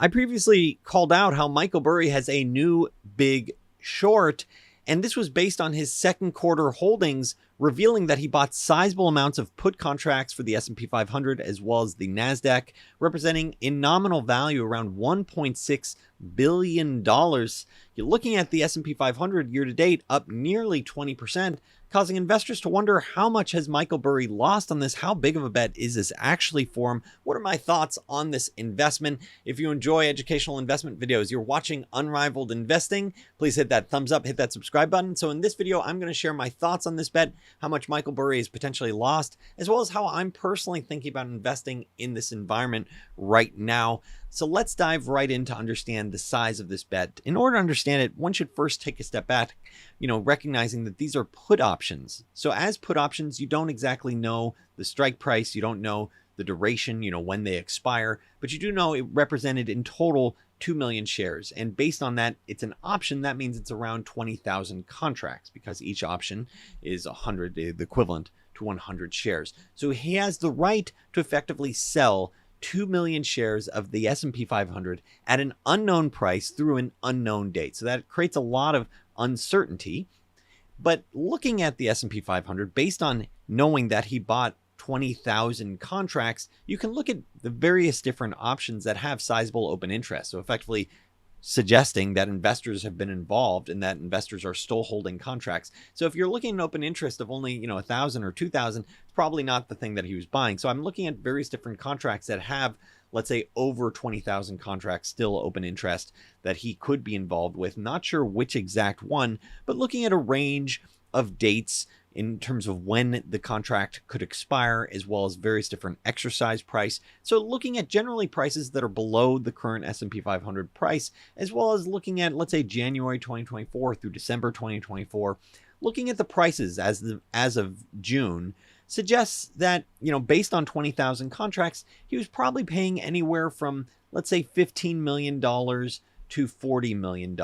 I previously called out how Michael Burry has a new big short, and this was based on his second quarter holdings, revealing that he bought sizable amounts of put contracts for the S&P 500 as well as the Nasdaq, representing in nominal value around $1.6 billion. You're looking at the S&P 500 year to date up nearly 20%, causing investors to wonder how much has Michael Burry lost on this? How big of a bet is this actually for him? What are my thoughts on this investment? If you enjoy educational investment videos, you're watching Unrivaled Investing, please hit that thumbs up, hit that subscribe button. So in this video, I'm going to share my thoughts on this bet, how much Michael Burry has potentially lost, as well as how I'm personally thinking about investing in this environment right now. So let's dive right in to understand the size of this bet. In order to understand it, one should first take a step back, recognizing that these are put options. So as put options, you don't exactly know the strike price, you don't know the duration, when they expire, but you do know it represented in total 2 million shares. And based on that, it's an option. That means it's around 20,000 contracts because each option is 100, the equivalent to 100 shares. So he has the right to effectively sell 2 million shares of the S&P 500 at an unknown price through an unknown date. So that creates a lot of uncertainty. But looking at the S&P 500, based on knowing that he bought 20,000 contracts, you can look at the various different options that have sizable open interest. So effectively suggesting that investors have been involved and that investors are still holding contracts. So if you're looking at an open interest of only, 1,000 or 2,000, it's probably not the thing that he was buying. So I'm looking at various different contracts that have, let's say, over 20,000 contracts still open interest that he could be involved with. Not sure which exact one, but looking at a range of dates in terms of when the contract could expire, as well as various different exercise price. So looking at generally prices that are below the current S&P 500 price, as well as looking at, let's say, January 2024 through December 2024, looking at the prices as of June, suggests that, based on 20,000 contracts, he was probably paying anywhere from, let's say, $15 million to $40 million.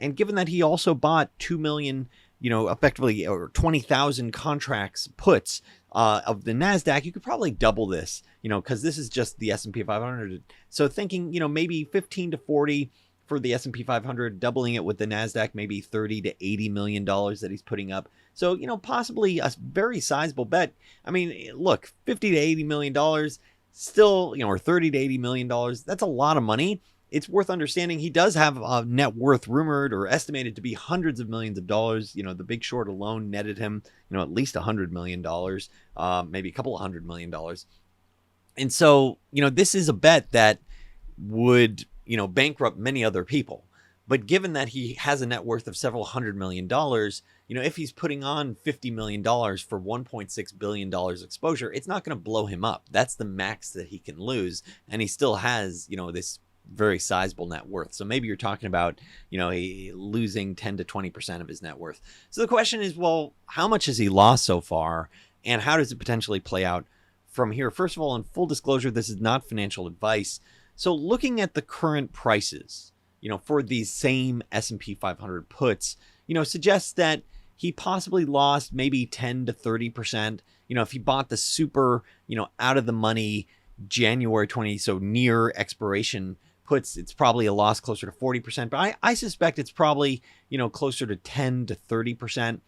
And given that he also bought 2 million effectively, or 20,000 contracts puts of the Nasdaq, you could probably double this, because this is just the S&P 500. So thinking, maybe 15 to 40 for the S&P 500, doubling it with the Nasdaq, maybe 30 to $80 million that he's putting up. So, possibly a very sizable bet. I mean, look, 50 to $80 million still, or 30 to $80 million, that's a lot of money. It's worth understanding he does have a net worth rumored or estimated to be hundreds of millions of dollars. The Big Short alone netted him, at least $100 million, maybe a couple of $100 million. And so, this is a bet that would, bankrupt many other people. But given that he has a net worth of several $100 million, if he's putting on $50 million for $1.6 billion exposure, it's not going to blow him up. That's the max that he can lose. And he still has, this very sizable net worth. So maybe you're talking about, losing 10 to 20% of his net worth. So the question is, well, how much has he lost so far? And how does it potentially play out from here? First of all, in full disclosure, this is not financial advice. So looking at the current prices, for these same S&P 500 puts, suggests that he possibly lost maybe 10 to 30%. If he bought the super, out of the money January 20, so near expiration puts, it's probably a loss closer to 40%, but I suspect it's probably, closer to 10 to 30%.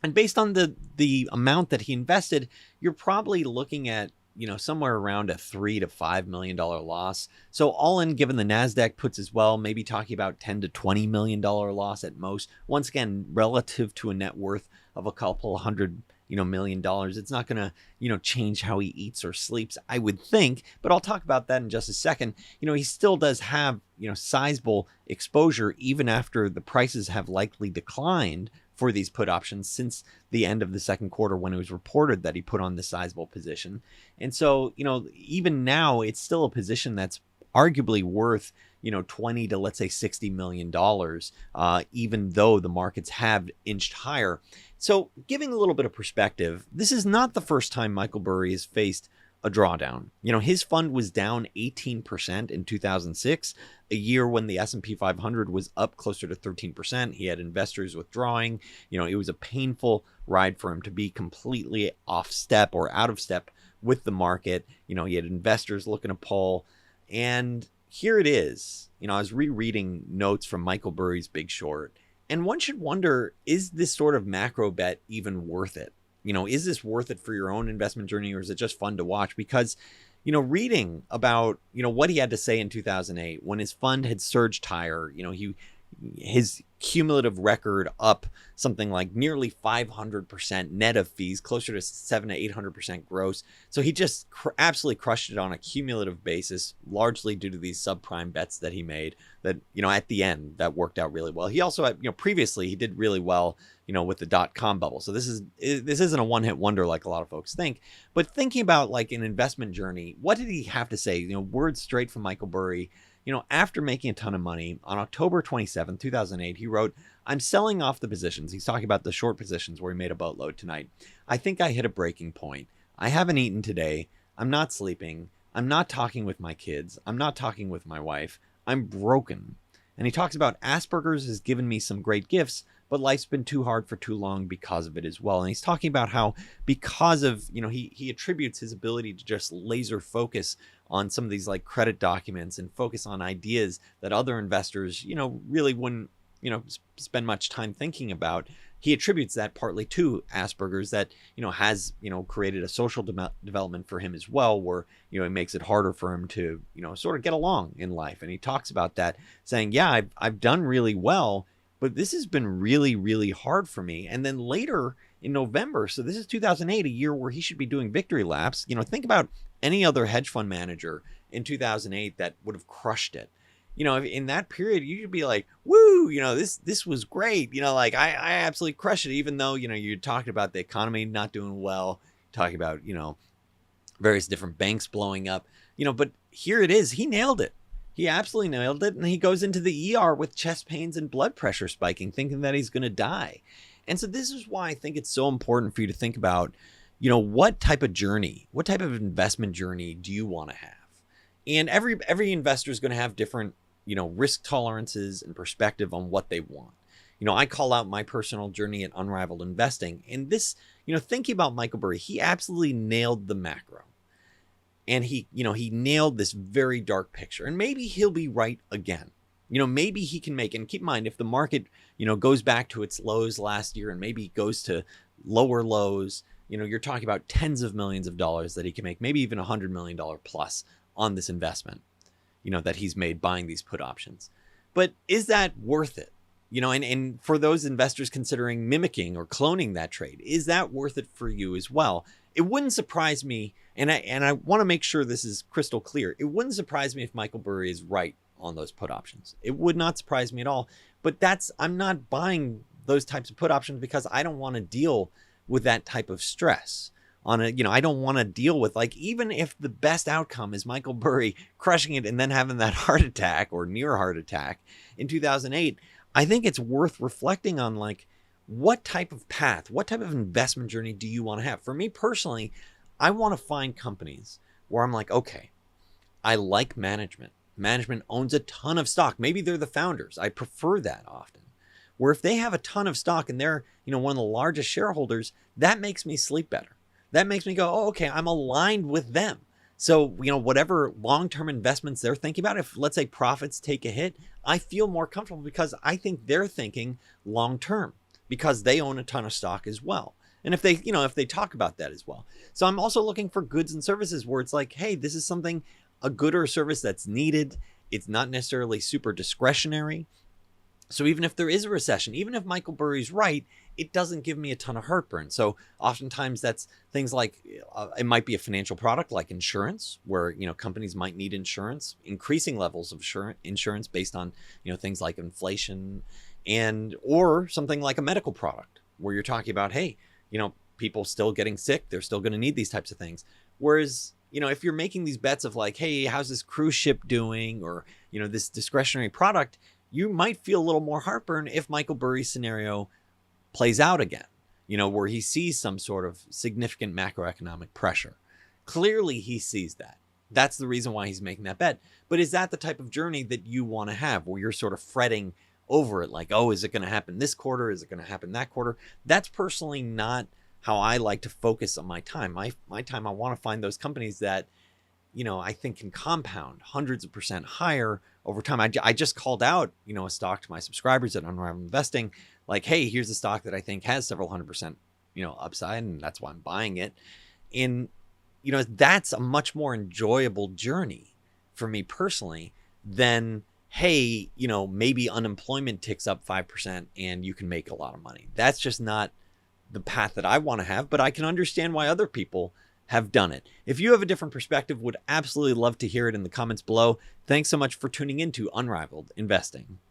And based on the amount that he invested, you're probably looking at, somewhere around a $3 to $5 million loss. So all in, given the Nasdaq puts as well, maybe talking about $10 to $20 million loss at most. Once again, relative to a net worth of a couple $100 million, it's not going to, change how he eats or sleeps, I would think, but I'll talk about that in just a second. He still does have, sizable exposure even after the prices have likely declined for these put options since the end of the second quarter, when it was reported that he put on the sizable position. And so, even now it's still a position that's arguably worth, 20 to, let's say, $60 million, even though the markets have inched higher. So giving a little bit of perspective, this is not the first time Michael Burry has faced a drawdown. His fund was down 18% in 2006, a year when the S&P 500 was up closer to 13%. He had investors withdrawing. It was a painful ride for him to be completely off step or out of step with the market. He had investors looking to pull, and here it is. I was rereading notes from Michael Burry's Big Short, and one should wonder, is this sort of macro bet even worth it? Is this worth it for your own investment journey, or is it just fun to watch? Because, reading about, what he had to say in 2008 when his fund had surged higher, his cumulative record up something like nearly 500% net of fees, closer to 700 to 800% gross. So he just absolutely crushed it on a cumulative basis, largely due to these subprime bets that he made that, at the end that worked out really well. He also had, previously he did really well, with the .com bubble. So this isn't a one-hit wonder like a lot of folks think, but thinking about like an investment journey, what did he have to say? Words straight from Michael Burry. After making a ton of money on October 27, 2008, he wrote, "I'm selling off the positions." He's talking about the short positions where he made a boatload tonight. "I think I hit a breaking point. I haven't eaten today. I'm not sleeping. I'm not talking with my kids. I'm not talking with my wife. I'm broken." And he talks about Asperger's has given me some great gifts, but life's been too hard for too long because of it as well. And he's talking about how because of, he attributes his ability to just laser focus on some of these like credit documents and focus on ideas that other investors, really wouldn't, spend much time thinking about. He attributes that partly to Asperger's that, has, created a social development for him as well, where, it makes it harder for him to, sort of get along in life. And he talks about that saying, yeah, I've done really well, but this has been really, really hard for me. And then later in November, so this is 2008, a year where he should be doing victory laps. Think about any other hedge fund manager in 2008 that would have crushed it. In that period, you should be like, woo, this was great. Like I absolutely crushed it, even though, you're talking about the economy not doing well, talking about, various different banks blowing up, but here it is. He nailed it. He absolutely nailed it. And he goes into the ER with chest pains and blood pressure spiking, thinking that he's going to die. And so this is why I think it's so important for you to think about, what type of journey, what type of investment journey do you want to have? And every investor is going to have different, risk tolerances and perspective on what they want. I call out my personal journey at Unrivaled Investing. And this, thinking about Michael Burry, he absolutely nailed the macro. And he nailed this very dark picture. And maybe he'll be right again. Maybe he can make, and keep in mind, if the market, goes back to its lows last year and maybe goes to lower lows, you're talking about tens of millions of dollars that he can make, maybe even $100 million plus on this investment, that he's made buying these put options. But is that worth it? And for those investors considering mimicking or cloning that trade, is that worth it for you as well? It wouldn't surprise me, and I want to make sure this is crystal clear. It wouldn't surprise me if Michael Burry is right on those put options. It would not surprise me at all. But I'm not buying those types of put options because I don't want to deal with that type of stress on it. I don't want to deal with, like, even if the best outcome is Michael Burry crushing it and then having that heart attack or near heart attack in 2008, I think it's worth reflecting on, like, what type of path, what type of investment journey do you want to have? For me personally, I want to find companies where I'm like, okay, I like management. Management owns a ton of stock. Maybe they're the founders. I prefer that often. Where if they have a ton of stock and they're, one of the largest shareholders, that makes me sleep better. That makes me go, oh, okay, I'm aligned with them. So, whatever long-term investments they're thinking about, if let's say profits take a hit, I feel more comfortable because I think they're thinking long-term because they own a ton of stock as well. And if they, if they talk about that as well. So I'm also looking for goods and services where it's like, hey, this is something, a good or a service that's needed. It's not necessarily super discretionary. So even if there is a recession, even if Michael Burry's right, it doesn't give me a ton of heartburn. So oftentimes that's things like it might be a financial product like insurance, where companies might need insurance, increasing levels of insurance based on things like inflation, or something like a medical product where you're talking about, hey, people still getting sick, they're still going to need these types of things. Whereas if you're making these bets of like, hey, how's this cruise ship doing, or this discretionary product, you might feel a little more heartburn if Michael Burry's scenario plays out again, where he sees some sort of significant macroeconomic pressure. Clearly he sees that. That's the reason why he's making that bet. But is that the type of journey that you want to have, where you're sort of fretting over it, like, oh, is it going to happen this quarter? Is it going to happen that quarter? That's personally not how I like to focus on my time. My time, I want to find those companies that I think can compound hundreds of percent higher over time. I just called out, a stock to my subscribers at Unrivaled Investing, like, hey, here's a stock that I think has several 100%, upside, and that's why I'm buying it. And, that's a much more enjoyable journey for me personally than, hey, maybe unemployment ticks up 5% and you can make a lot of money. That's just not the path that I want to have, but I can understand why other people have done it. If you have a different perspective, would absolutely love to hear it in the comments below. Thanks so much for tuning in to Unrivaled Investing.